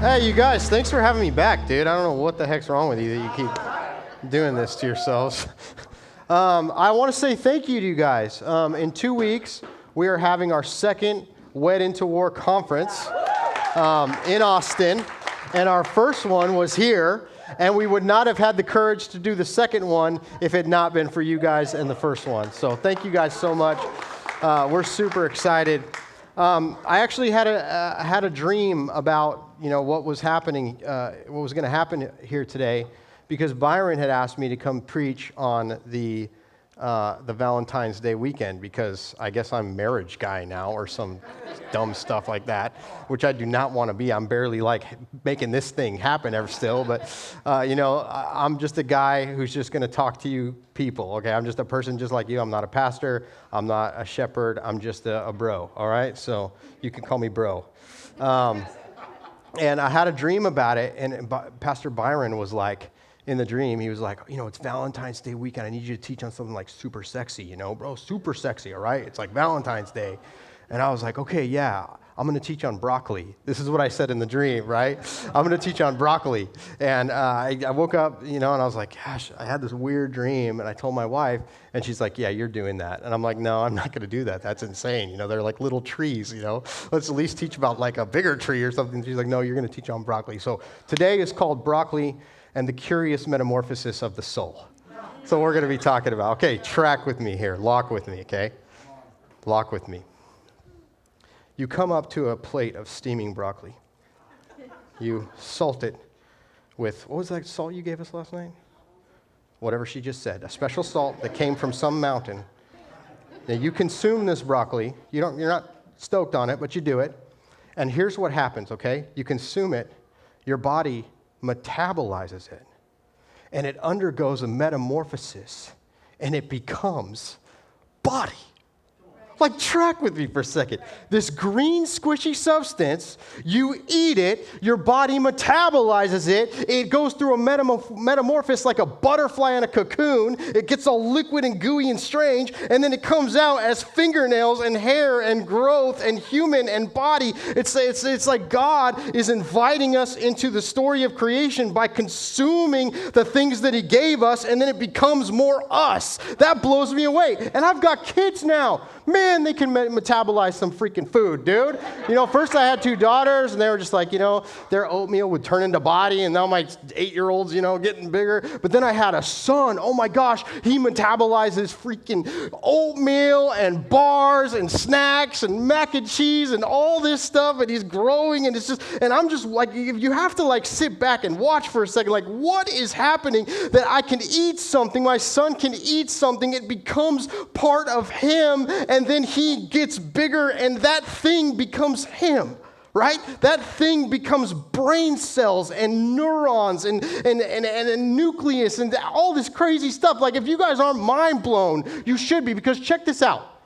Hey, you guys, thanks for having me back, dude. I don't know what the heck's wrong with you that you keep doing this to yourselves. I want to say thank you to you guys. In 2 weeks, we are having our second Wed Into War conference in Austin, and our first one was here, and we would not have had the courage to do the second one if it had not been for you guys and the first one. So thank you guys so much. We're super excited. I actually had a dream about what was happening, what was going to happen here today, because Byron had asked me to come preach on the Valentine's Day weekend, because I guess I'm marriage guy now or some dumb stuff like that, which I do not want to be. I'm barely making this thing happen ever still, but I'm just a guy who's just going to talk to you people. Okay, I'm just a person just like you. I'm not a pastor. I'm not a shepherd. I'm just a bro. All right, so you can call me bro. And I had a dream about it, and Pastor Byron was like, in the dream, he was like, it's Valentine's Day weekend. I need you to teach on something like super sexy, bro, super sexy, all right? It's like Valentine's Day. And I was like, okay, yeah, I'm going to teach on broccoli. This is what I said in the dream, right? I'm going to teach on broccoli. And I woke up, and I was like, gosh, I had this weird dream. And I told my wife, and she's like, yeah, you're doing that. And I'm like, no, I'm not going to do that. That's insane. They're like little trees, Let's at least teach about like a bigger tree or something. She's like, no, you're going to teach on broccoli. So today is called Broccoli and the Curious Metamorphosis of the Soul. So we're going to be talking about, okay, track with me here. Lock with me, okay? Lock with me. You come up to a plate of steaming broccoli. You salt it with, what was that salt you gave us last night? Whatever she just said. A special salt that came from some mountain. Now you consume this broccoli. You're not stoked on it, but you do it. And here's what happens, okay? You consume it. Your body metabolizes it, and it undergoes a metamorphosis, and it becomes body. Like, track with me for a second. This green, squishy substance, you eat it, your body metabolizes it, it goes through a metamorphosis like a butterfly in a cocoon, it gets all liquid and gooey and strange, and then it comes out as fingernails and hair and growth and human and body. It's like God is inviting us into the story of creation by consuming the things that He gave us, and then it becomes more us. That blows me away. And I've got kids now. Man, they can metabolize some freaking food, dude. First I had 2 daughters, and they were just like, their oatmeal would turn into body, and now my 8-year-old's, getting bigger. But then I had a son. Oh my gosh, he metabolizes freaking oatmeal and bars and snacks and mac and cheese and all this stuff, and he's growing, and and I'm just like, you have to sit back and watch for a second, what is happening that I can eat something, my son can eat something, it becomes part of him, and then he gets bigger, and that thing becomes him, right? That thing becomes brain cells and neurons and a nucleus and all this crazy stuff. If you guys aren't mind blown, you should be, because check this out.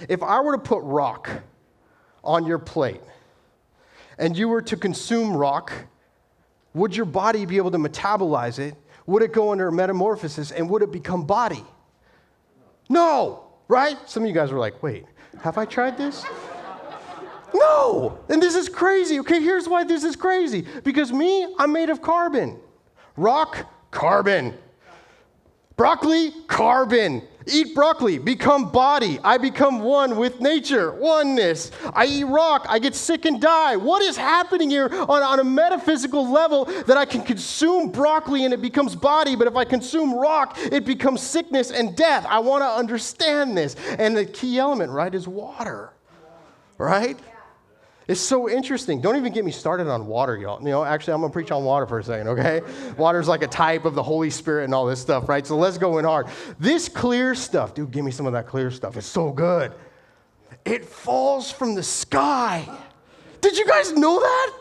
If I were to put rock on your plate and you were to consume rock, would your body be able to metabolize it? Would it go under metamorphosis, and would it become body? No. Right? Some of you guys were like, wait, have I tried this? No! And this is crazy. Okay, here's why this is crazy. Because I'm made of carbon. Rock, carbon. Broccoli, carbon. Eat broccoli, become body. I become one with nature, oneness. I eat rock, I get sick and die. What is happening here on a metaphysical level that I can consume broccoli and it becomes body, but if I consume rock, it becomes sickness and death? I want to understand this. And the key element, right, is water, right? It's so interesting. Don't even get me started on water, y'all. Actually, I'm going to preach on water for a second, okay? Water's like a type of the Holy Spirit and all this stuff, right? So let's go in hard. This clear stuff, dude, give me some of that clear stuff. It's so good. It falls from the sky. Did you guys know that?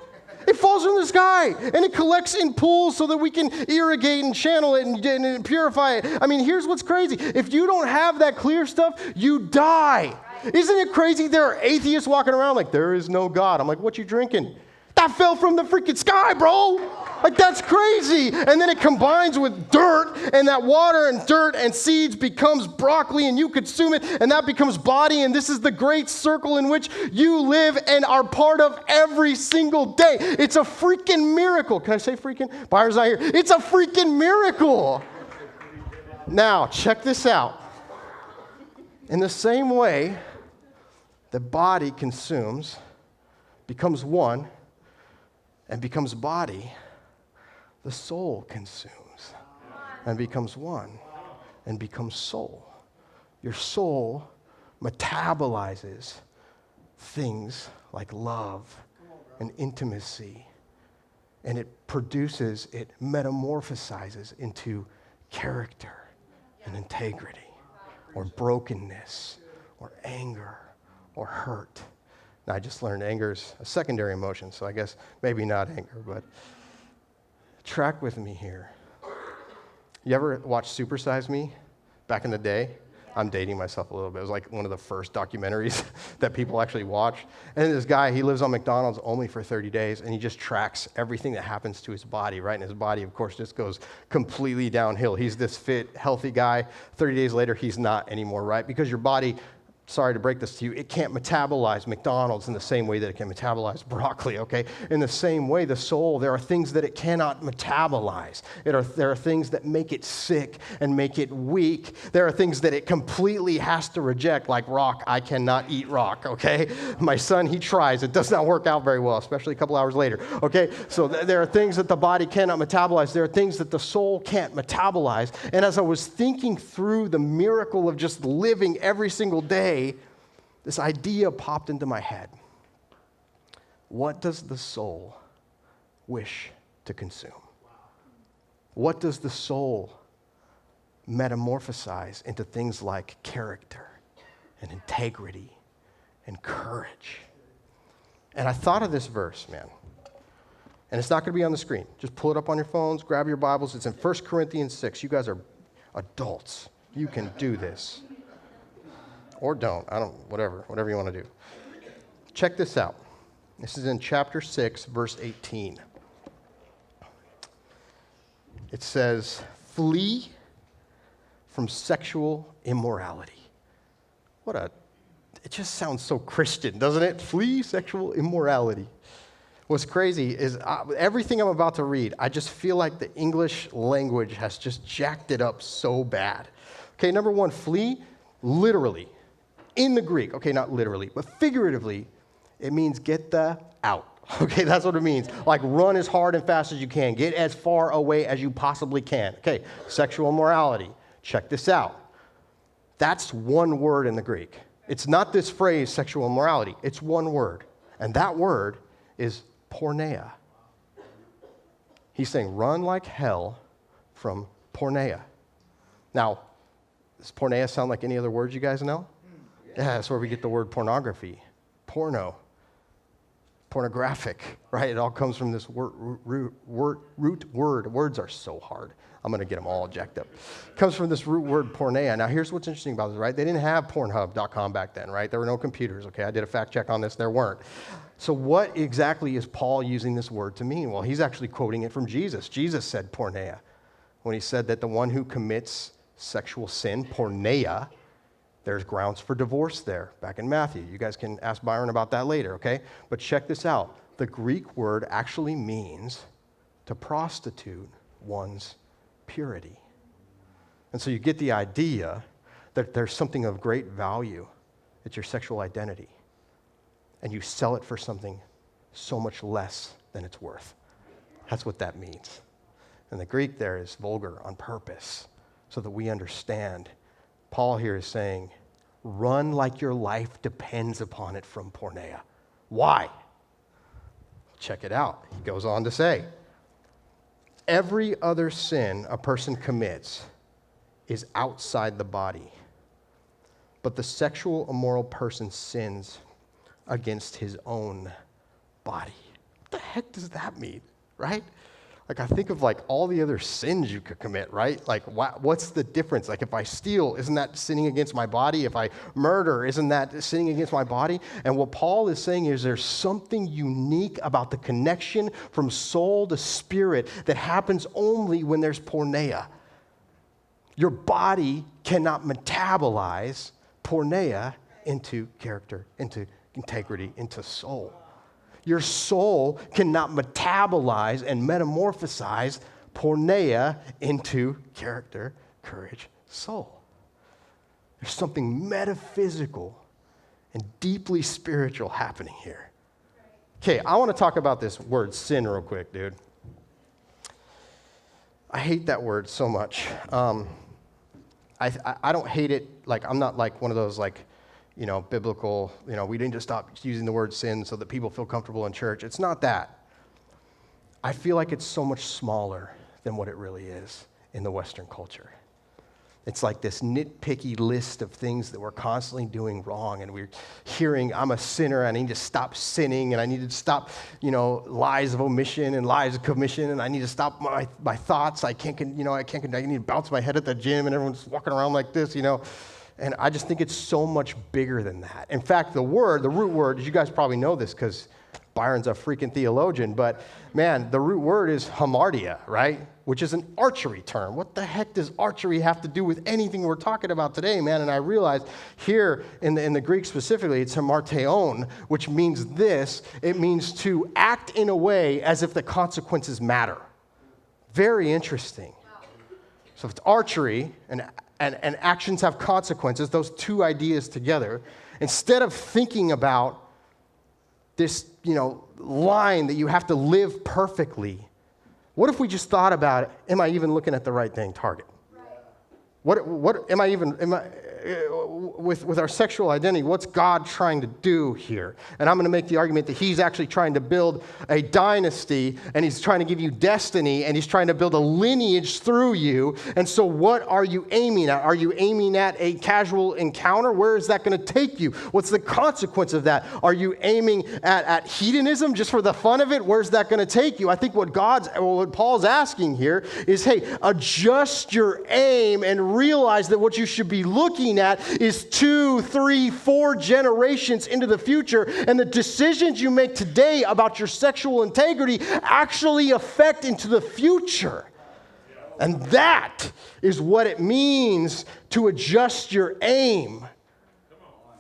It falls from the sky, and it collects in pools so that we can irrigate and channel it and purify it. I mean, here's what's crazy. If you don't have that clear stuff, you die. Isn't it crazy? There are atheists walking around like, there is no God. I'm like, what you drinking? That fell from the freaking sky, bro. Like, that's crazy. And then it combines with dirt, and that water and dirt and seeds becomes broccoli, and you consume it, and that becomes body. And this is the great circle in which you live and are part of every single day. It's a freaking miracle. Can I say freaking? Byron's not here. It's a freaking miracle. Now, check this out. In the same way, the body consumes, becomes one, and becomes body, the soul consumes and becomes one and becomes soul. Your soul metabolizes things like love and intimacy, and it metamorphosizes into character and integrity, or brokenness, or anger, or hurt. Now, I just learned anger is a secondary emotion, so I guess maybe not anger, but track with me here. You ever watch Super Size Me back in the day? I'm dating myself a little bit. It was like one of the first documentaries that people actually watched. And this guy, he lives on McDonald's only for 30 days, and he just tracks everything that happens to his body, right? And his body, of course, just goes completely downhill. He's this fit, healthy guy. 30 days later, he's not anymore, right? Because your body, sorry to break this to you, it can't metabolize McDonald's in the same way that it can metabolize broccoli, okay? In the same way, the soul, there are things that it cannot metabolize. There are things that make it sick and make it weak. There are things that it completely has to reject, like rock. I cannot eat rock, okay? My son, he tries. It does not work out very well, especially a couple hours later, okay? So there are things that the body cannot metabolize. There are things that the soul can't metabolize. And as I was thinking through the miracle of just living every single day, this idea popped into my head. What does the soul wish to consume? What does the soul metamorphosize into things like character and integrity and courage? And I thought of this verse, man. And it's not going to be on the screen. Just pull it up on your phones, grab your Bibles. It's in 1 Corinthians 6. You guys are adults. You can do this. Or don't. Whatever you want to do. Check this out. This is in chapter 6, verse 18. It says, flee from sexual immorality. It just sounds so Christian, doesn't it? Flee sexual immorality. What's crazy is everything I'm about to read, I just feel like the English language has just jacked it up so bad. Okay, number one, flee, literally. In the Greek, okay, not literally, but figuratively, it means get the out. Okay, that's what it means. Like run as hard and fast as you can. Get as far away as you possibly can. Okay, sexual immorality. Check this out. That's one word in the Greek. It's not this phrase, sexual immorality. It's one word. And that word is porneia. He's saying run like hell from porneia. Now, does porneia sound like any other words you guys know? Yeah, that's where we get the word pornography, pornographic, right? It all comes from this root word. Words are so hard. I'm going to get them all jacked up. It comes from this root word porneia. Now, here's what's interesting about this, right? They didn't have Pornhub.com back then, right? There were no computers, okay? I did a fact check on this. There weren't. So what exactly is Paul using this word to mean? Well, he's actually quoting it from Jesus. Jesus said porneia when he said that the one who commits sexual sin, porneia, there's grounds for divorce there, back in Matthew. You guys can ask Byron about that later, okay? But check this out. The Greek word actually means to prostitute one's purity. And so you get the idea that there's something of great value. It's your sexual identity. And you sell it for something so much less than it's worth. That's what that means. And the Greek there is vulgar on purpose so that we understand. Paul here is saying, run like your life depends upon it from porneia. Why? Check it out. He goes on to say, every other sin a person commits is outside the body, but the sexual immoral person sins against his own body. What the heck does that mean, right? Like, I think of, like, all the other sins you could commit, right? Like, what's the difference? Like, if I steal, isn't that sinning against my body? If I murder, isn't that sinning against my body? And what Paul is saying is there's something unique about the connection from soul to spirit that happens only when there's porneia. Your body cannot metabolize porneia into character, into integrity, into soul. Your soul cannot metabolize and metamorphosize porneia into character, courage, soul. There's something metaphysical and deeply spiritual happening here. Okay, I want to talk about this word sin real quick, dude. I hate that word so much. I don't hate it, like, I'm not like one of those, like, biblical, we need to stop using the word sin so that people feel comfortable in church. It's not that. I feel like it's so much smaller than what it really is in the Western culture. It's like this nitpicky list of things that we're constantly doing wrong, and we're hearing, I'm a sinner, I need to stop sinning, and I need to stop, lies of omission and lies of commission, and I need to stop my thoughts. I need to bounce my head at the gym, and everyone's walking around like this, And I just think it's so much bigger than that. In fact, the root word, you guys probably know this because Byron's a freaking theologian, but man, the root word is hamartia, right? Which is an archery term. What the heck does archery have to do with anything we're talking about today, man? And I realized here in the Greek specifically, it's hamarteon, which means this. It means to act in a way as if the consequences matter. Very interesting. So if it's archery and actions have consequences, those two ideas together, instead of thinking about this, line that you have to live perfectly, what if we just thought about, am I even looking at the right thing, target? Right. With our sexual identity, what's God trying to do here? And I'm going to make the argument that he's actually trying to build a dynasty, and he's trying to give you destiny, and he's trying to build a lineage through you. And so what are you aiming at? Are you aiming at a casual encounter? Where is that going to take you? What's the consequence of that? Are you aiming at hedonism just for the fun of it? Where's that going to take you? I think what Paul's asking here is, hey, adjust your aim and realize that what you should be looking at is 2, 3, 4 generations into the future, and the decisions you make today about your sexual integrity actually affect into the future. And that is what it means to adjust your aim.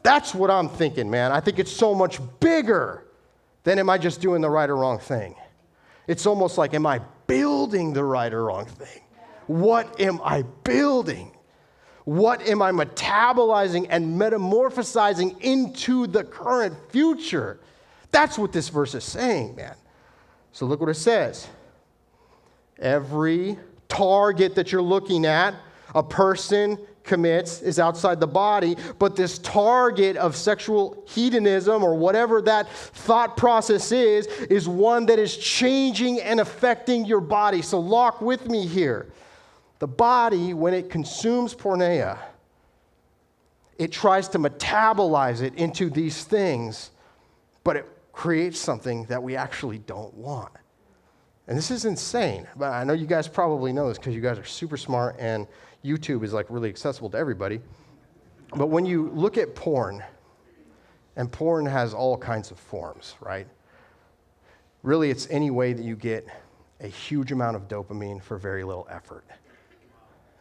That's what I'm thinking, man. I think it's so much bigger than am I just doing the right or wrong thing. It's almost like, am I building the right or wrong thing? What am I building? What am I metabolizing and metamorphosizing into the current future? That's what this verse is saying, man. So look what it says. Every target that you're looking at, a person commits is outside the body, but this target of sexual hedonism or whatever that thought process is one that is changing and affecting your body. So lock with me here. The body, when it consumes porneia, it tries to metabolize it into these things, but it creates something that we actually don't want. And this is insane, but I know you guys probably know this because you guys are super smart and YouTube is like really accessible to everybody. But when you look at porn, and porn has all kinds of forms, right? Really, it's any way that you get a huge amount of dopamine for very little effort.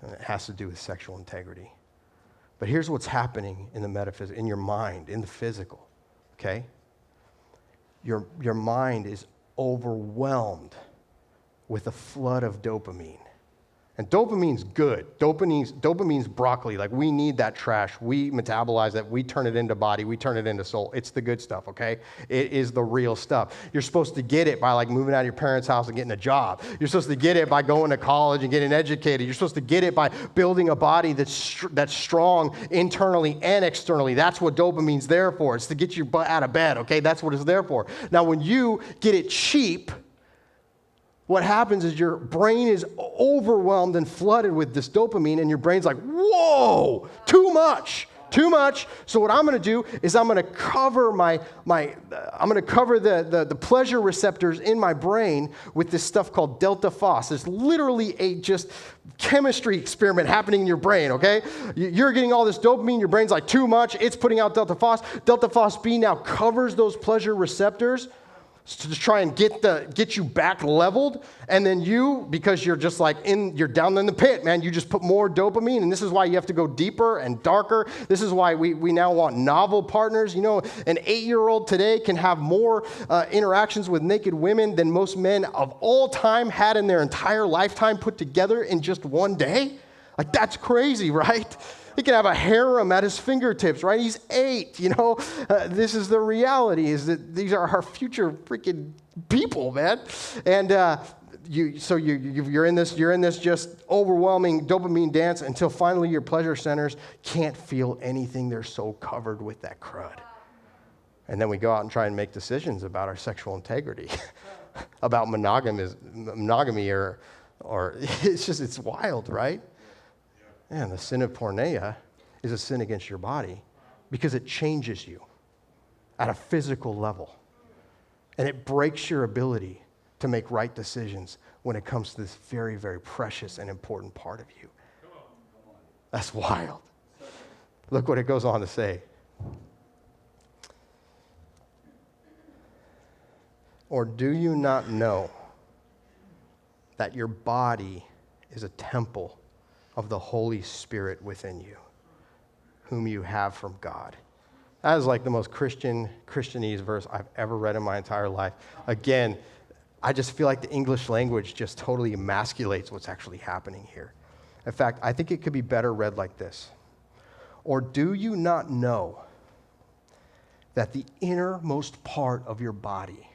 And it has to do with sexual integrity. But here's what's happening in the metaphysical, in your mind, in the physical, okay? Your mind is overwhelmed with a flood of dopamine. And dopamine's good. Dopamine's broccoli. Like, we need that trash. We metabolize that. We turn it into body. We turn it into soul. It's the good stuff, okay? It is the real stuff. You're supposed to get it by, like, moving out of your parents' house and getting a job. You're supposed to get it by going to college and getting educated. You're supposed to get it by building a body that's strong internally and externally. That's what dopamine's there for. It's to get you out of bed, okay? That's what it's there for. Now, when you get it cheap, what happens is your brain is overwhelmed and flooded with this dopamine, and your brain's like, whoa, too much. Too much. So what I'm going to do is I'm going to cover the pleasure receptors in my brain with this stuff called delta phos. It's literally a just chemistry experiment happening in your brain, okay? You're getting all this dopamine, your brain's like too much, it's putting out delta phos. Delta phos B now covers those pleasure receptors to try and get you back leveled, and then because you're just like you're down in the pit, man, you just put more dopamine, and this is why you have to go deeper and darker. This is why we now want novel partners. You know, an 8-year-old today can have more interactions with naked women than most men of all time had in their entire lifetime put together in just one day. Like, that's crazy, right? He can have a harem at his fingertips, right? He's 8, you know. This is the reality, is that these are our future freaking people, man. And you're in this just overwhelming dopamine dance until finally your pleasure centers can't feel anything. They're so covered with that crud. And then we go out and try and make decisions about our sexual integrity, about monogamy or it's wild, right? Man, the sin of porneia is a sin against your body because it changes you at a physical level. And it breaks your ability to make right decisions when it comes to this very, very precious and important part of you. That's wild. Look what it goes on to say. Or do you not know that your body is a temple of the Holy Spirit within you, whom you have from God? That is like the most Christianese verse I've ever read in my entire life. Again, I just feel like the English language just totally emasculates what's actually happening here. In fact, I think it could be better read like this. Or do you not know that the innermost part of your body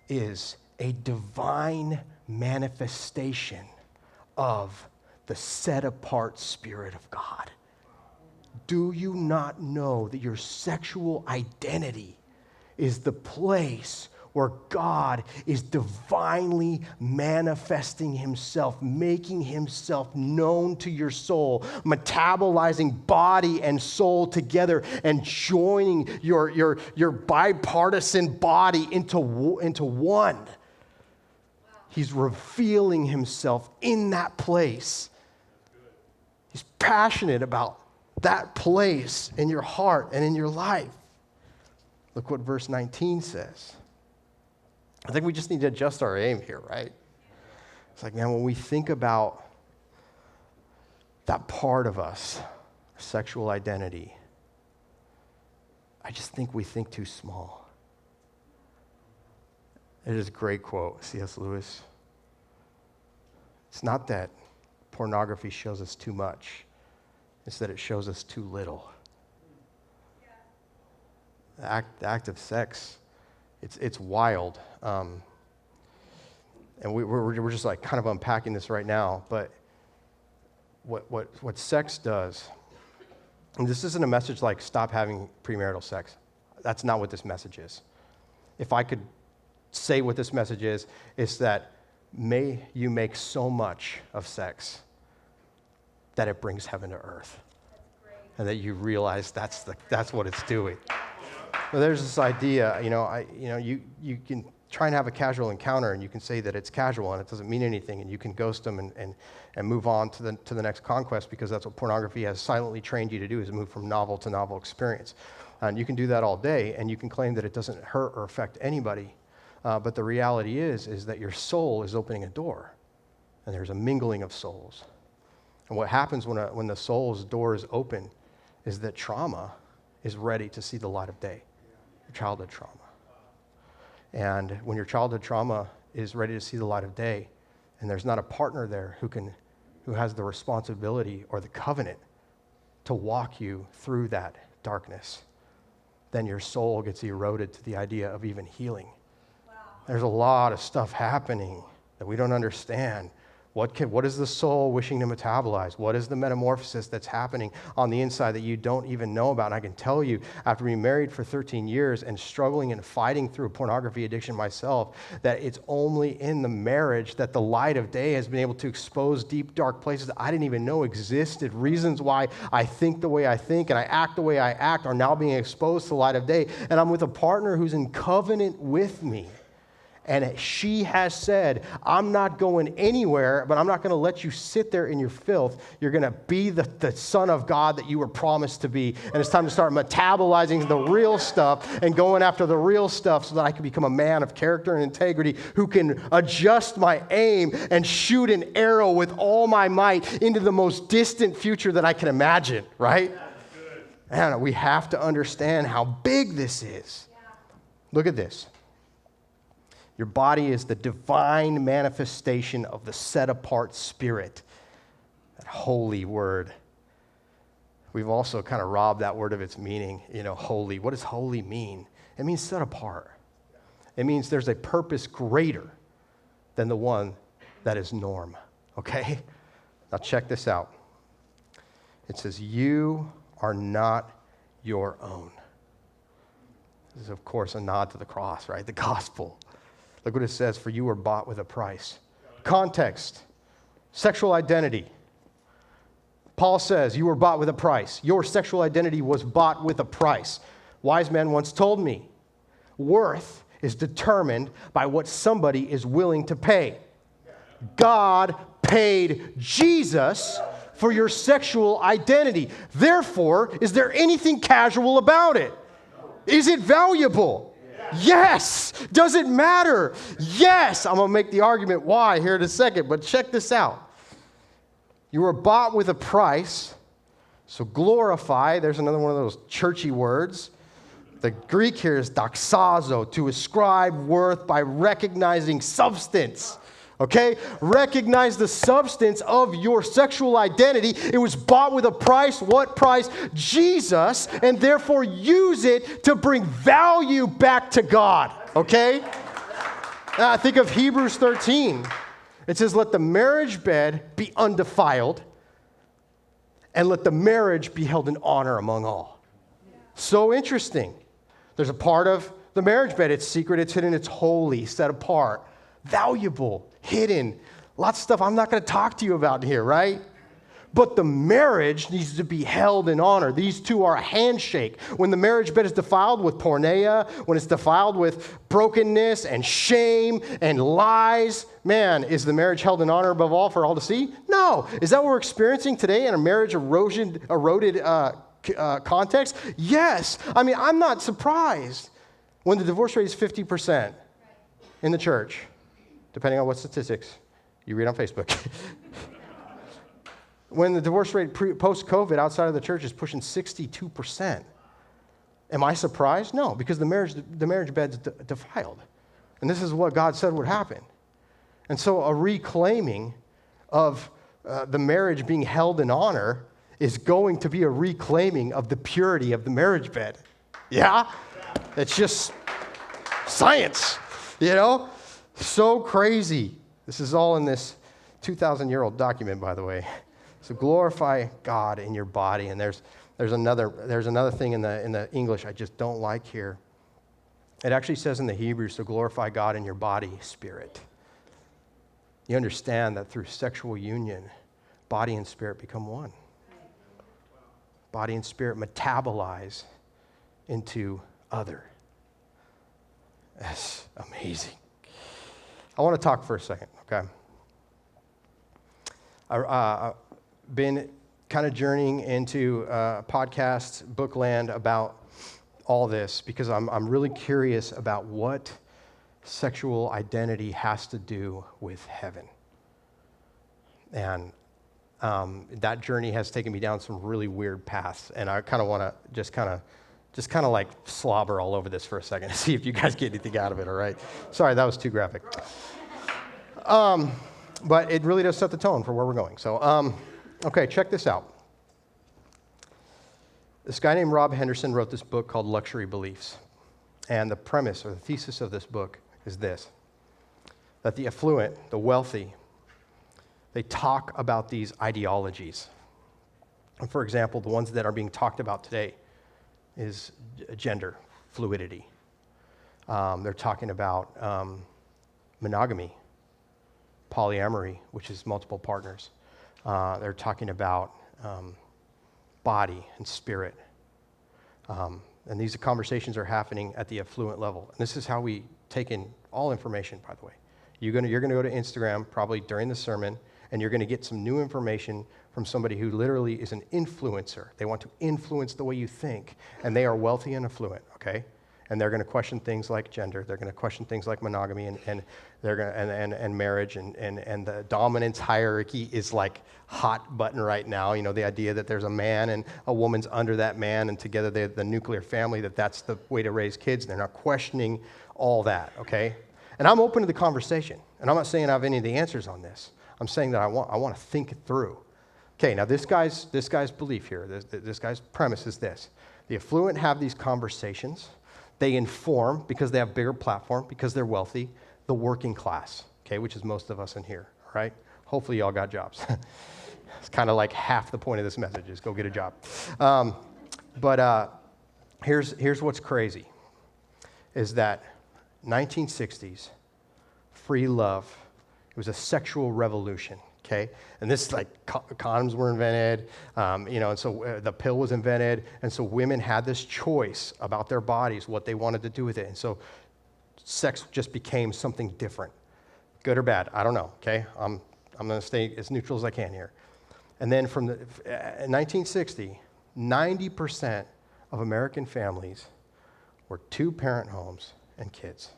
is a divine manifestation of the set-apart Spirit of God? Do you not know that your sexual identity is the place where God is divinely manifesting himself, making himself known to your soul, metabolizing body and soul together and joining your bipartisan body into one? He's revealing himself in that place. He's passionate about that place in your heart and in your life. Look what verse 19 says. I think we just need to adjust our aim here, right? It's like, man, when we think about that part of us, sexual identity, I just think we think too small. It is a great quote, C.S. Lewis. It's not that pornography shows us too much. It's that it shows us too little. The act of sex, it's wild. And we're just like kind of unpacking this right now. But what sex does, and this isn't a message like stop having premarital sex. That's not what this message is. If I could say what this message is, it's that may you make so much of sex that it brings heaven to earth. And that you realize that's what it's doing. Well, there's this idea, you can try and have a casual encounter and you can say that it's casual and it doesn't mean anything and you can ghost them and move on to the next conquest, because that's what pornography has silently trained you to do, is move from novel to novel experience. And you can do that all day and you can claim that it doesn't hurt or affect anybody. But the reality is that your soul is opening a door and there's a mingling of souls. And what happens when the soul's door is open is that trauma is ready to see the light of day, your childhood trauma. And when your childhood trauma is ready to see the light of day, and there's not a partner there who has the responsibility or the covenant to walk you through that darkness, then your soul gets eroded to the idea of even healing. Wow. There's a lot of stuff happening that we don't understand What is the soul wishing to metabolize? What is the metamorphosis that's happening on the inside that you don't even know about? And I can tell you, after being married for 13 years and struggling and fighting through pornography addiction myself, that it's only in the marriage that the light of day has been able to expose deep, dark places that I didn't even know existed. Reasons why I think the way I think and I act the way I act are now being exposed to the light of day. And I'm with a partner who's in covenant with me. And she has said, I'm not going anywhere, but I'm not going to let you sit there in your filth. You're going to be the son of God that you were promised to be. And it's time to start metabolizing the real stuff and going after the real stuff so that I can become a man of character and integrity who can adjust my aim and shoot an arrow with all my might into the most distant future that I can imagine, right? And we have to understand how big this is. Look at this. Your body is the divine manifestation of the set-apart spirit. That holy word. We've also kind of robbed that word of its meaning, holy. What does holy mean? It means set apart. It means there's a purpose greater than the one that is norm, okay? Now check this out. It says, you are not your own. This is, of course, a nod to the cross, right? The gospel. Look what it says, for you were bought with a price. Context, sexual identity. Paul says, you were bought with a price. Your sexual identity was bought with a price. Wise man once told me, worth is determined by what somebody is willing to pay. God paid Jesus for your sexual identity. Therefore, is there anything casual about it? Is it valuable? Yes. Does it matter? Yes. I'm going to make the argument why here in a second, but check this out. You were bought with a price, so glorify. There's another one of those churchy words. The Greek here is doxazo, to ascribe worth by recognizing substance. Okay? Recognize the substance of your sexual identity. It was bought with a price. What price? Jesus. And therefore use it to bring value back to God. Okay? Now think of Hebrews 13. It says, let the marriage bed be undefiled, and let the marriage be held in honor among all. So interesting. There's a part of the marriage bed. It's secret, it's hidden, it's holy, set apart, valuable, hidden. Lots of stuff I'm not going to talk to you about here, right? But the marriage needs to be held in honor. These two are a handshake. When the marriage bed is defiled with porneia, when it's defiled with brokenness and shame and lies, man, is the marriage held in honor above all for all to see? No. Is that what we're experiencing today in a marriage eroded context? Yes. I mean, I'm not surprised when the divorce rate is 50% in the church, depending on what statistics you read on Facebook. When the divorce rate post-COVID outside of the church is pushing 62%. Am I surprised? No, because the marriage bed's defiled. And this is what God said would happen. And so a reclaiming of the marriage being held in honor is going to be a reclaiming of the purity of the marriage bed. Yeah? It's just science, So crazy. This is all in this 2,000-year-old document, by the way. So glorify God in your body. And there's another thing in the English I just don't like here. It actually says in the Hebrew, so glorify God in your body, spirit. You understand that through sexual union, body and spirit become one. Body and spirit metabolize into other. That's amazing. I want to talk for a second, okay? I've been kind of journeying into podcast book land about all this because I'm really curious about what sexual identity has to do with heaven. And that journey has taken me down some really weird paths, and I kind of want to just kind of like slobber all over this for a second to see if you guys get anything out of it, all right? Sorry, that was too graphic. But it really does set the tone for where we're going. So, okay, check this out. This guy named Rob Henderson wrote this book called Luxury Beliefs. And the premise or the thesis of this book is this, that the affluent, the wealthy, they talk about these ideologies. And for example, the ones that are being talked about today is gender fluidity. They're talking about monogamy, polyamory, which is multiple partners. They're talking about body and spirit. And these conversations are happening at the affluent level. And this is how we take in all information, by the way. You're gonna go to Instagram probably during the sermon, and you're gonna get some new information from somebody who literally is an influencer. They want to influence the way you think, and they are wealthy and affluent, okay? And they're gonna question things like gender, they're gonna question things like monogamy and they're gonna and marriage and the dominance hierarchy is like hot button right now. You know, the idea that there's a man and a woman's under that man and together they're the nuclear family, that's the way to raise kids. They're not questioning all that, okay? And I'm open to the conversation. And I'm not saying I have any of the answers on this. I'm saying that I want to think it through. Okay, now this guy's belief here, this guy's premise is this. The affluent have these conversations. They inform, because they have bigger platform, because they're wealthy, the working class, okay, which is most of us in here, right? Hopefully y'all got jobs. It's kind of like half the point of this message is go get a job. But here's what's crazy, is that 1960s, free love, it was a sexual revolution, okay? And this, like, condoms were invented, and so the pill was invented, and so women had this choice about their bodies, what they wanted to do with it, and so sex just became something different. Good or bad, I don't know, okay? I'm going to stay as neutral as I can here. And then from 1960, 90% of American families were two-parent homes and kids,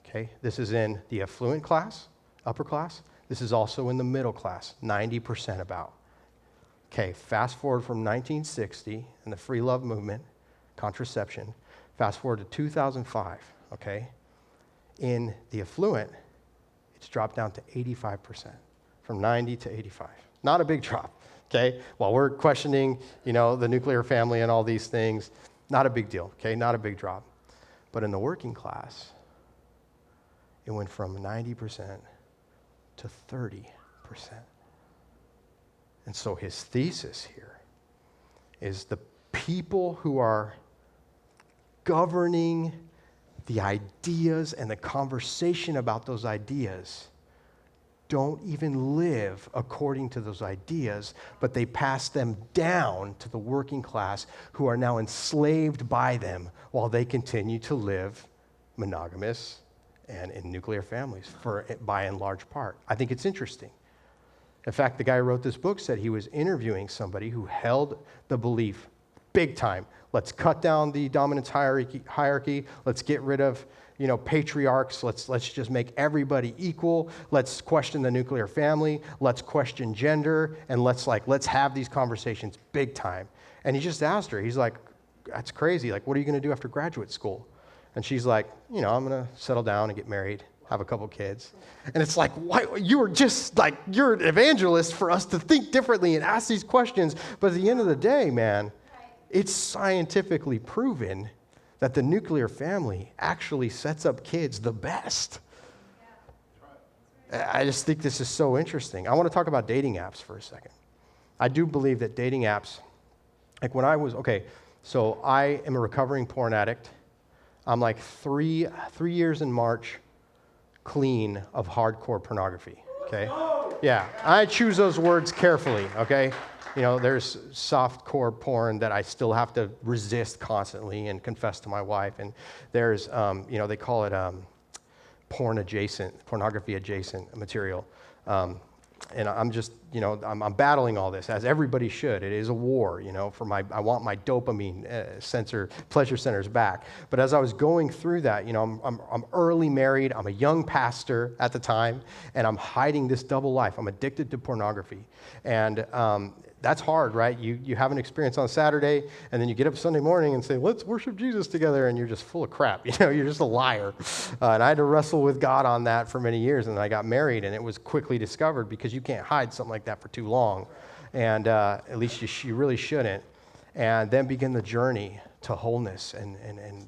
okay? This is in the affluent class, upper class. This is also in the middle class, 90% about. Okay, fast forward from 1960 and the free love movement, contraception, fast forward to 2005, okay? In the affluent, it's dropped down to 85%, from 90 to 85. Not a big drop, okay? While we're questioning, the nuclear family and all these things, not a big deal, okay? Not a big drop. But in the working class, it went from 90% to 30%. And so his thesis here is the people who are governing the ideas and the conversation about those ideas don't even live according to those ideas, but they pass them down to the working class who are now enslaved by them while they continue to live monogamous and in nuclear families by and large part. I think it's interesting. In fact, the guy who wrote this book said he was interviewing somebody who held the belief big time. Let's cut down the dominance hierarchy. Let's get rid of, patriarchs. Let's just make everybody equal. Let's question the nuclear family. Let's question gender. And let's have these conversations big time. And he just asked her, he's like, that's crazy. Like, what are you going to do after graduate school? And she's like, I'm going to settle down and get married, have a couple kids. And it's like, why? You were just like, you're an evangelist for us to think differently and ask these questions. But at the end of the day, man, it's scientifically proven that the nuclear family actually sets up kids the best. I just think this is so interesting. I want to talk about dating apps for a second. I do believe that dating apps, like when I was, so I am a recovering porn addict. I'm like three years in March clean of hardcore pornography, okay? Yeah, I choose those words carefully, okay? There's softcore porn that I still have to resist constantly and confess to my wife. And there's, they call it pornography adjacent material. And I'm just, I'm battling all this, as everybody should. It is a war, I want my dopamine pleasure centers back. But as I was going through that, I'm early married, I'm a young pastor at the time, and I'm hiding this double life. I'm addicted to pornography. And that's hard, right? You have an experience on Saturday, and then you get up Sunday morning and say, let's worship Jesus together, and you're just full of crap. You're just a liar. And I had to wrestle with God on that for many years, and I got married, and it was quickly discovered because you can't hide something like that for too long. And at least you really shouldn't. And then begin the journey to wholeness. And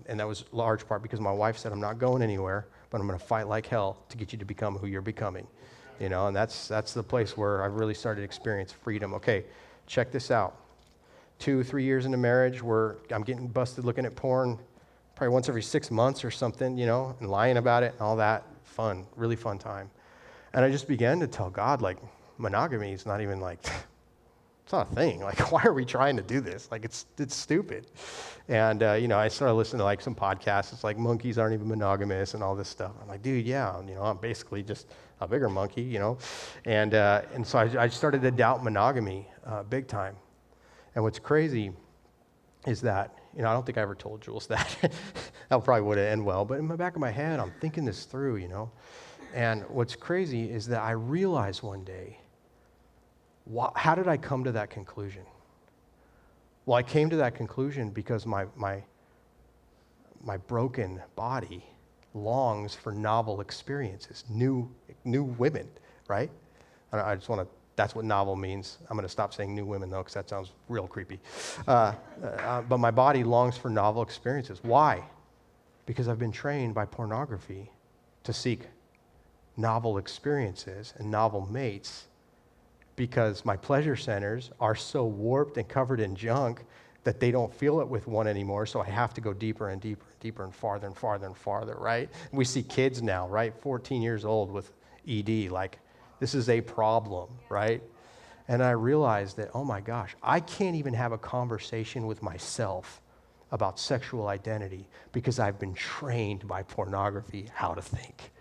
that was large part because my wife said, I'm not going anywhere, but I'm going to fight like hell to get you to become who you're becoming. And that's the place where I really started to experience freedom. Okay, check this out. 2-3 years into marriage where I'm getting busted looking at porn probably once every 6 months or something, and lying about it and all that. Fun, really fun time. And I just began to tell God, like, monogamy is not even like, it's not a thing. Like, why are we trying to do this? Like, it's stupid. And, I started listening to like some podcasts. It's like monkeys aren't even monogamous and all this stuff. I'm like, dude, yeah, I'm basically just a bigger monkey, And so I started to doubt monogamy big time. And what's crazy is that, I don't think I ever told Jules that. That probably would have ended well. But in the back of my head, I'm thinking this through, And what's crazy is that I realized one day, how did I come to that conclusion? Well, I came to that conclusion because my broken body longs for novel experiences, new women, right? I just want to. That's what novel means. I'm going to stop saying new women, though, because that sounds real creepy. But my body longs for novel experiences. Why? Because I've been trained by pornography to seek novel experiences and novel mates, because my pleasure centers are so warped and covered in junk that they don't feel it with one anymore, so I have to go deeper and deeper and deeper and farther and farther and farther, right? We see kids now, right, 14 years old with ED, like, this is a problem, right? And I realized that, oh my gosh, I can't even have a conversation with myself about sexual identity because I've been trained by pornography how to think.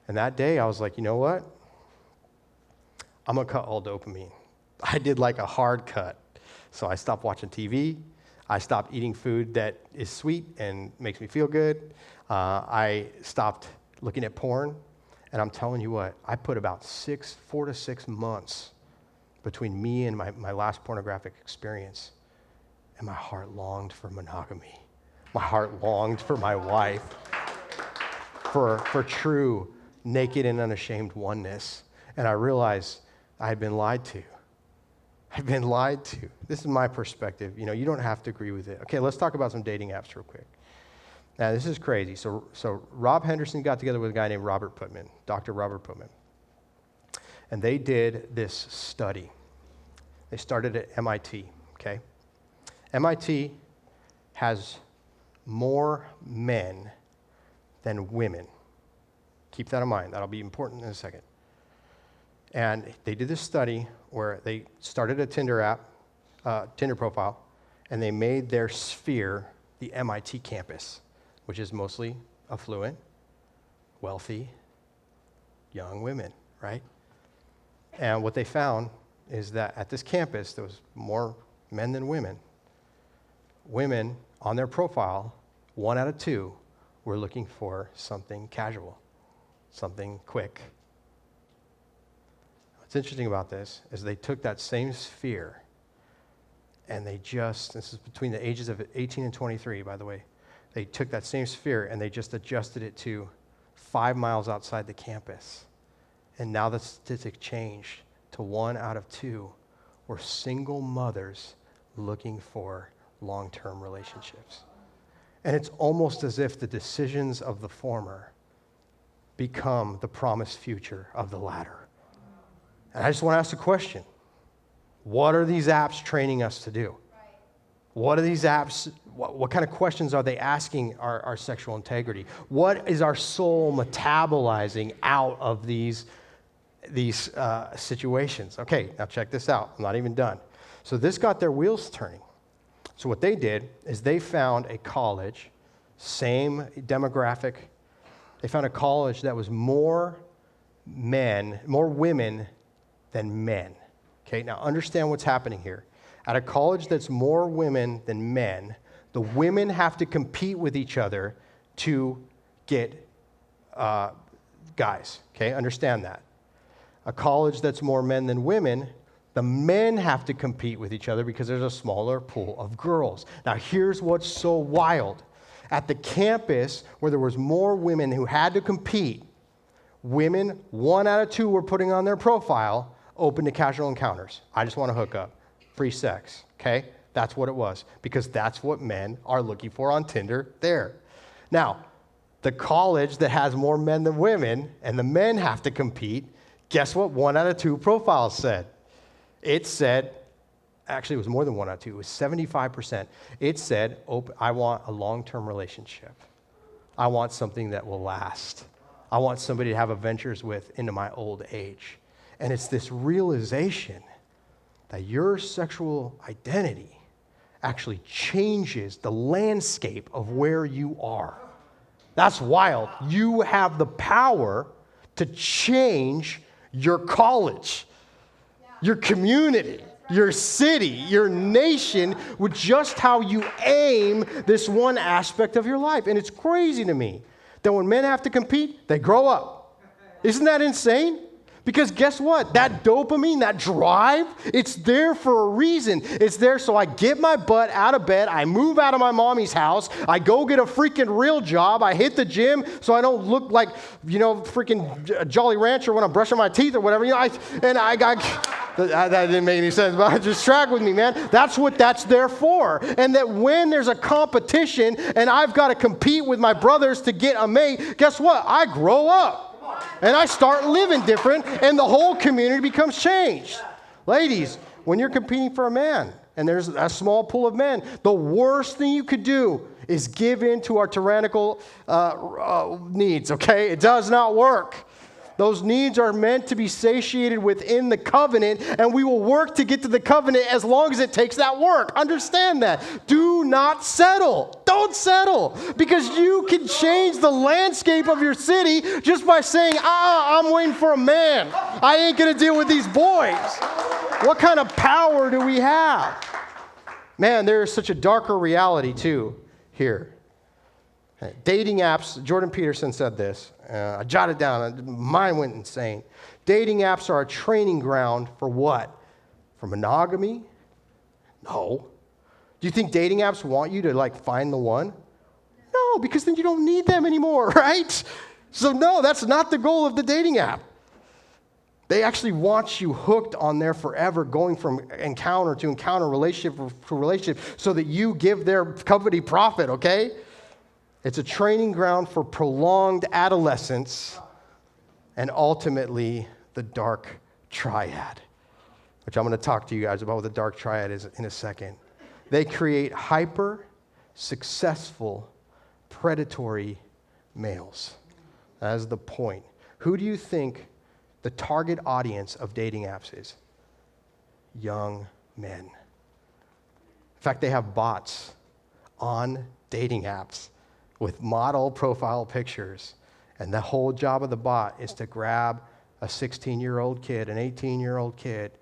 And that day I was like, you know what? I'm going to cut all dopamine. I did like a hard cut. So I stopped watching TV. I stopped eating food that is sweet and makes me feel good. I stopped looking at porn. And I'm telling you what, I put about 4 to 6 months between me and my last pornographic experience. And my heart longed for monogamy. My heart longed for my wife, for true, naked and unashamed oneness. And I realized I had been lied to. I've been lied to. This is my perspective. You don't have to agree with it. Okay, let's talk about some dating apps real quick. Now, this is crazy. So Rob Henderson got together with a guy named Robert Putman, Dr. Robert Putman. And they did this study. They started at MIT, okay? MIT has more men than women. Keep that in mind. That'll be important in a second. And they did this study where they started a Tinder profile, and they made their sphere the MIT campus, which is mostly affluent, wealthy, young women, right? And what they found is that at this campus, there was more men than women. Women on their profile, 1 out of 2, were looking for something casual, something quick. What's interesting about this is they took that same sphere and this is between the ages of 18 and 23, by the way. They took that same sphere and they just adjusted it to 5 miles outside the campus. And now the statistic changed to 1 out of 2 were single mothers looking for long-term relationships. And it's almost as if the decisions of the former become the promised future of the latter. And I just want to ask a question. What are these apps training us to do? What are these apps, what kind of questions are they asking our sexual integrity? What is our soul metabolizing out of these situations? Okay, now check this out. I'm not even done. So this got their wheels turning. So what they did is they found a college, same demographic. They found a college that was more women than men. Okay, now understand what's happening here. At a college that's more women than men, the women have to compete with each other to get guys. Okay, understand that. A college that's more men than women, the men have to compete with each other because there's a smaller pool of girls. Now, here's what's so wild. At the campus where there was more women who had to compete, women, 1 out of 2 were putting on their profile, open to casual encounters. I just want to hook up. Free sex, okay? That's what it was, because that's what men are looking for on Tinder there. Now, the college that has more men than women, and the men have to compete, Guess what 1 out of 2 profiles said? It said, actually it was more than 1 out of 2, it was 75%. It said, I want a long-term relationship. I want something that will last. I want somebody to have adventures with into my old age. And it's this realization that your sexual identity actually changes the landscape of where you are. That's wild. You have the power to change your college, your community, your city, your nation with just how you aim this one aspect of your life. And it's crazy to me that when men have to compete, they grow up. Isn't that insane? Because guess what? That dopamine, that drive, it's there for a reason. It's there so I get my butt out of bed, I move out of my mommy's house, I go get a freaking real job, I hit the gym so I don't look like, freaking Jolly Rancher when I'm brushing my teeth or whatever. That didn't make any sense, but just track with me, man. That's what that's there for. And that when there's a competition and I've got to compete with my brothers to get a mate, guess what? I grow up. And I start living different, and the whole community becomes changed. Ladies, when you're competing for a man, and there's a small pool of men, the worst thing you could do is give in to our tyrannical needs, okay? It does not work. Those needs are meant to be satiated within the covenant, and we will work to get to the covenant as long as it takes that work. Understand that. Do not settle. Don't settle, because you can change the landscape of your city just by saying, I'm waiting for a man. I ain't going to deal with these boys. What kind of power do we have? Man, there is such a darker reality, too, here. Dating apps, Jordan Peterson said this. I jotted down, mine went insane. Dating apps are a training ground for what? For monogamy? No. Do you think dating apps want you to find the one? No, because then you don't need them anymore, right? So no, that's not the goal of the dating app. They actually want you hooked on there forever, going from encounter to encounter, relationship to relationship, so that you give their company profit, okay? It's a training ground for prolonged adolescence and ultimately the dark triad, which I'm going to talk to you guys about what the dark triad is in a second. They create hyper-successful, predatory males. That is the point. Who do you think the target audience of dating apps is? Young men. In fact, they have bots on dating apps with model profile pictures. And the whole job of the bot is to grab a 16-year-old kid, an 18-year-old kid,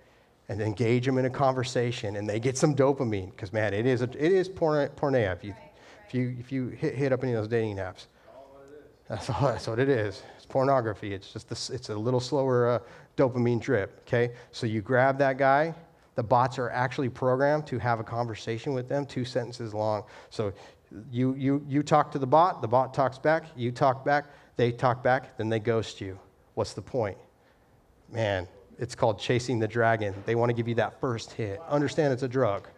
and engage them in a conversation, and they get some dopamine. Because, man, it is porneia if you hit up any of those dating apps. That's what it is. It's pornography. It's just it's a little slower dopamine drip, okay? So you grab that guy. The bots are actually programmed to have a conversation with them, 2 sentences long. So you talk to the bot talks back, you talk back, they talk back, then they ghost you. What's the point? Man, it's called chasing the dragon. They want to give you that first hit. Understand it's a drug,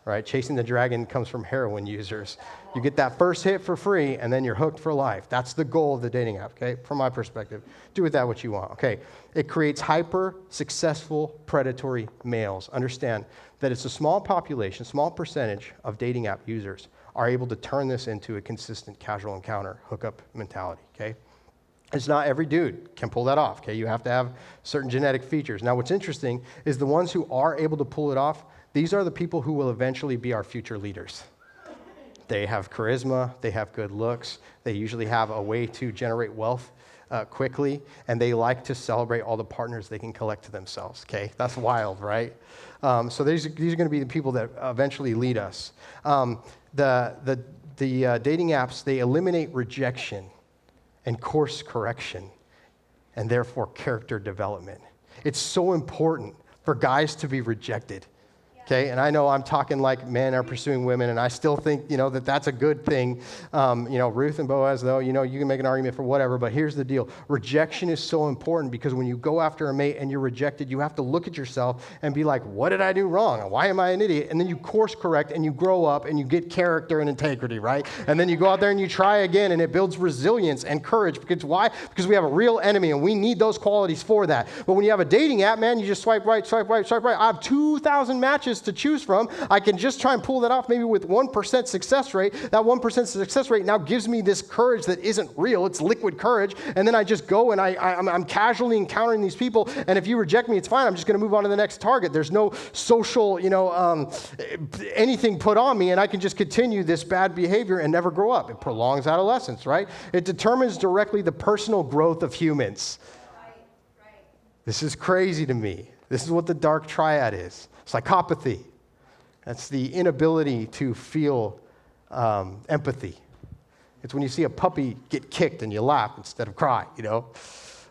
right? Chasing the dragon comes from heroin users. You get that first hit for free, and then you're hooked for life. That's the goal of the dating app, okay? From my perspective. Do with that what you want, okay? It creates hyper-successful predatory males. Understand that it's a small population, small percentage of dating app users are able to turn this into a consistent casual encounter, hookup mentality, okay? It's not every dude can pull that off, okay? You have to have certain genetic features. Now, what's interesting is the ones who are able to pull it off, these are the people who will eventually be our future leaders. They have charisma, they have good looks, they usually have a way to generate wealth quickly, and they like to celebrate all the partners they can collect to themselves, okay? That's wild, right? So these are going to be the people that eventually lead us. The dating apps, they eliminate rejection and course correction, and therefore character development. It's so important for guys to be rejected. Okay, and I know I'm talking like men are pursuing women, and I still think, that that's a good thing. Ruth and Boaz, though, you can make an argument for whatever, but here's the deal. Rejection is so important because when you go after a mate and you're rejected, you have to look at yourself and be like, what did I do wrong? Why am I an idiot? And then you course correct and you grow up and you get character and integrity, right? And then you go out there and you try again, and it builds resilience and courage. Because why? Because we have a real enemy, and we need those qualities for that. But when you have a dating app, man, you just swipe right, swipe right, swipe right. I have 2,000 matches to choose from. I can just try and pull that off maybe with 1% success rate. That 1% success rate now gives me this courage that isn't real. It's liquid courage. And then I just go and I'm casually encountering these people. And if you reject me, it's fine. I'm just going to move on to the next target. There's no social, anything put on me, and I can just continue this bad behavior and never grow up. It prolongs adolescence, right? It determines directly the personal growth of humans. Right. This is crazy to me. This is what the dark triad is. Psychopathy. That's the inability to feel empathy. It's when you see a puppy get kicked and you laugh instead of cry,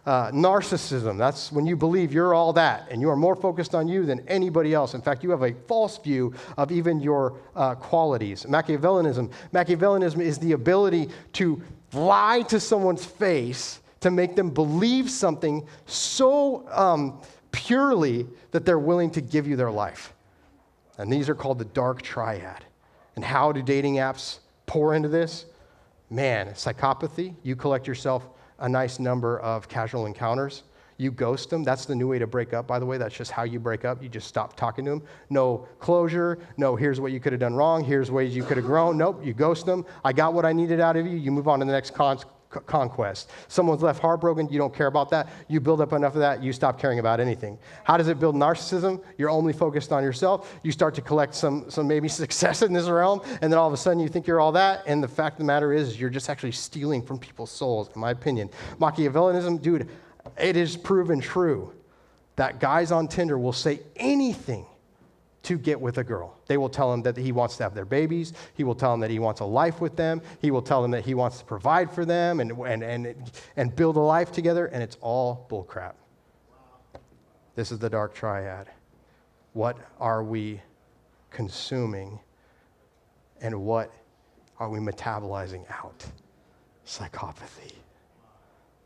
Narcissism, that's when you believe you're all that and you are more focused on you than anybody else. In fact, you have a false view of even your qualities. Machiavellianism is the ability to lie to someone's face to make them believe something so purely that they're willing to give you their life. And these are called the dark triad. And how do dating apps pour into this? Man, psychopathy, you collect yourself a nice number of casual encounters. You ghost them. That's the new way to break up, by the way. That's just how you break up. You just stop talking to them. No closure. No, here's what you could have done wrong. Here's ways you could have grown. Nope, you ghost them. I got what I needed out of you. You move on to the next conquest. Someone's left heartbroken, you don't care about that. You build up enough of that, you stop caring about anything. How does it build narcissism? You're only focused on yourself. You start to collect some maybe success in this realm, and then all of a sudden you think you're all that, and the fact of the matter is you're just actually stealing from people's souls, in my opinion. Machiavellianism, dude, it is proven true that guys on Tinder will say anything to get with a girl. They will tell him that he wants to have their babies. He will tell them that he wants a life with them. He will tell them that he wants to provide for them and build a life together, and it's all bullcrap. This is the dark triad. What are we consuming, and what are we metabolizing out? Psychopathy,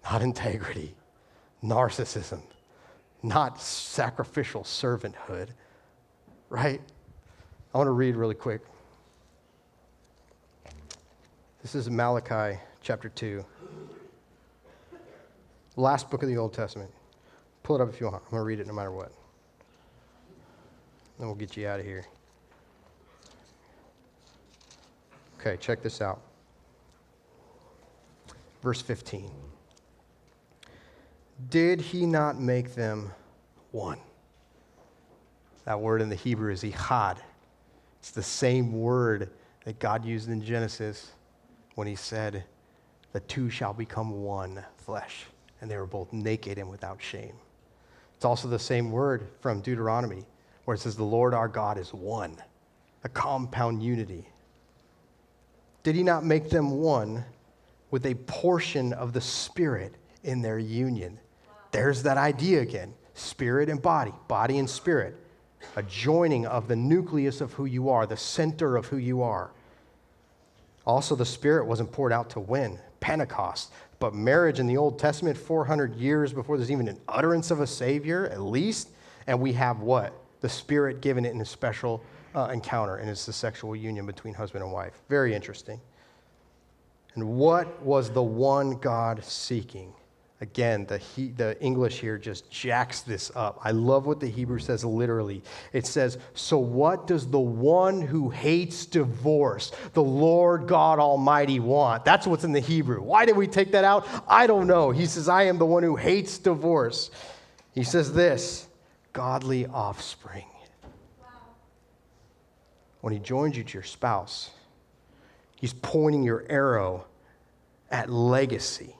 not integrity, narcissism, not sacrificial servanthood. Right? I want to read really quick. This is Malachi Chapter 2. Last book of the Old Testament. Pull it up if you want. I'm going to read it no matter what. Then we'll get you out of here. Okay, check this out. Verse 15. Did he not make them one? That word in the Hebrew is echad. It's the same word that God used in Genesis when he said, the two shall become one flesh. And they were both naked and without shame. It's also the same word from Deuteronomy where it says, the Lord our God is one, a compound unity. Did he not make them one with a portion of the Spirit in their union? There's that idea again. Spirit and body and spirit. A joining of the nucleus of who you are, the center of who you are. Also, the Spirit wasn't poured out to when? Pentecost. But marriage in the Old Testament, 400 years before there's even an utterance of a Savior, at least. And we have what? The Spirit given it in a special encounter, and it's the sexual union between husband and wife. Very interesting. And what was the one God seeking? Again, the English here just jacks this up. I love what the Hebrew says literally. It says, so what does the one who hates divorce, the Lord God Almighty, want? That's what's in the Hebrew. Why did we take that out? I don't know. He says, I am the one who hates divorce. He says this, godly offspring. Wow. When he joins you to your spouse, he's pointing your arrow at legacy.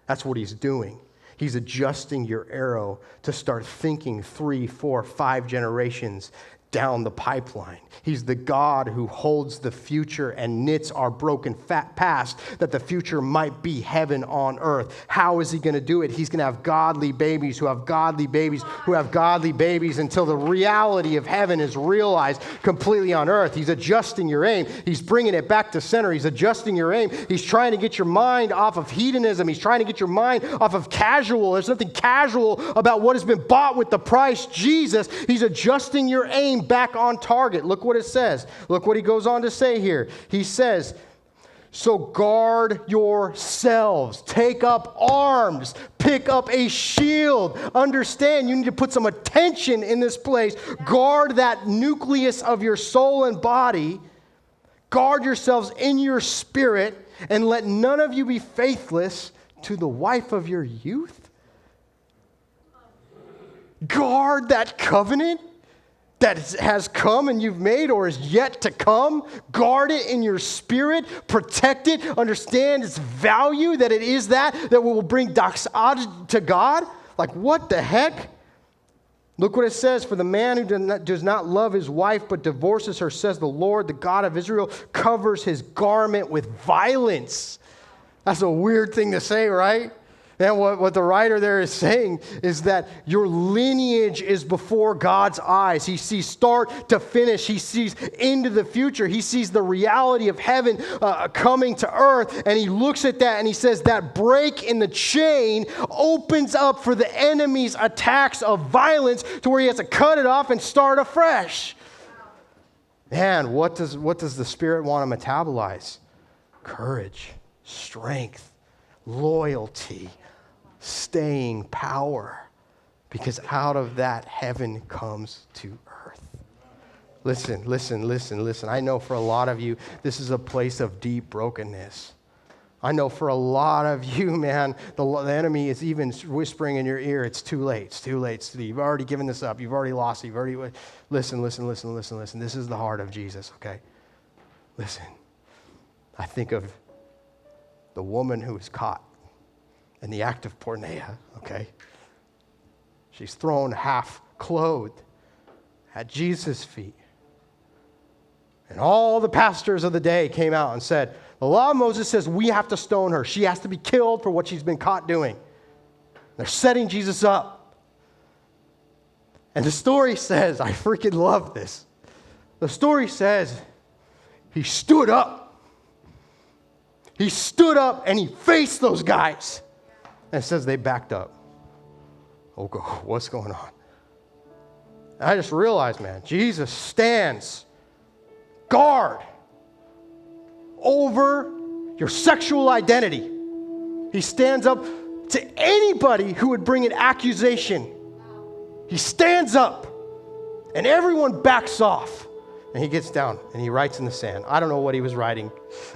That's what he's doing. He's adjusting your arrow to start thinking 3, 4, 5 generations down the pipeline. He's the God who holds the future and knits our broken past that the future might be heaven on earth. How is he going to do it? He's going to have godly babies who have godly babies who have godly babies until the reality of heaven is realized completely on earth. He's adjusting your aim. He's bringing it back to center. He's adjusting your aim. He's trying to get your mind off of hedonism. He's trying to get your mind off of casual. There's nothing casual about what has been bought with the price, Jesus. He's adjusting your aim back on target. Look what it says. Look what he goes on to say here. He says, so guard yourselves. Take up arms. Pick up a shield. Understand, you need to put some attention in this place. Guard that nucleus of your soul and body. Guard yourselves in your spirit, and let none of you be faithless to the wife of your youth. Guard that covenant that has come and you've made or is yet to come. Guard it in your spirit. Protect it. Understand its value, that it is that will bring doxology to God. Like, what the heck? Look what it says. For the man who does not love his wife but divorces her, says the Lord, the God of Israel, covers his garment with violence. That's a weird thing to say, right? And what the writer there is saying is that your lineage is before God's eyes. He sees start to finish. He sees into the future. He sees the reality of heaven coming to earth. And he looks at that and he says that break in the chain opens up for the enemy's attacks of violence to where he has to cut it off and start afresh. Man, what does the Spirit want to metabolize? Courage, strength, loyalty, staying power, because out of that heaven comes to earth. Listen. I know for a lot of you, this is a place of deep brokenness. I know for a lot of you, man, the enemy is even whispering in your ear, it's too late, Steve. You've already given this up. You've already lost it. Listen. This is the heart of Jesus, okay? Listen. I think of the woman who was caught in the act of porneia, okay? She's thrown half clothed at Jesus' feet. And all the pastors of the day came out and said, the law of Moses says we have to stone her. She has to be killed for what she's been caught doing. They're setting Jesus up. And the story says, I freaking love this. The story says he stood up. He stood up and he faced those guys. And it says they backed up. Oh, God, what's going on? And I just realized, man, Jesus stands guard over your sexual identity. He stands up to anybody who would bring an accusation. He stands up and everyone backs off. And he gets down and he writes in the sand. I don't know what he was writing.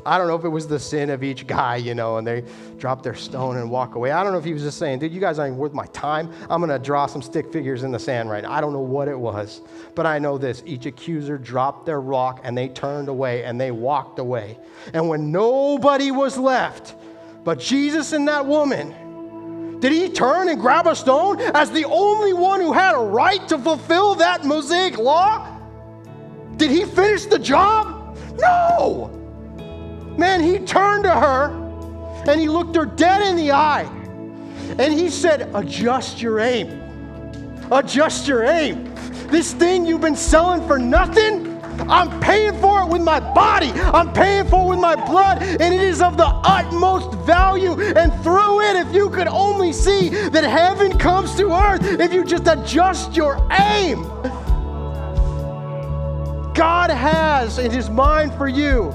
I don't know if it was the sin of each guy, and they drop their stone and walk away. I don't know if he was just saying, dude, you guys aren't worth my time. I'm going to draw some stick figures in the sand right now. I don't know what it was. But I know this. Each accuser dropped their rock and they turned away and they walked away. And when nobody was left but Jesus and that woman, did he turn and grab a stone as the only one who had a right to fulfill that Mosaic law? Did he finish the job? No. Man, he turned to her and he looked her dead in the eye and he said, adjust your aim. Adjust your aim. This thing you've been selling for nothing, I'm paying for it with my body. I'm paying for it with my blood, and it is of the utmost value. And through it, if you could only see that heaven comes to earth, if you just adjust your aim, God has in his mind for you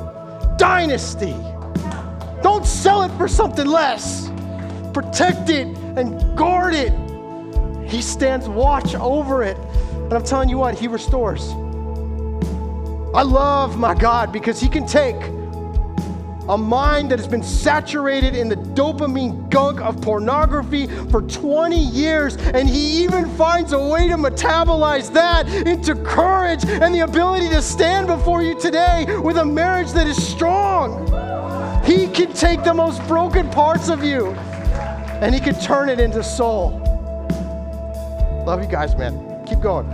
dynasty. Don't sell it for something less. Protect it and guard it. He stands watch over it. And I'm telling you what, he restores. I love my God because he can take a mind that has been saturated in the dopamine gunk of pornography for 20 years, and he even finds a way to metabolize that into courage and the ability to stand before you today with a marriage that is strong. He can take the most broken parts of you and he can turn it into soul. Love you guys, man. Keep going.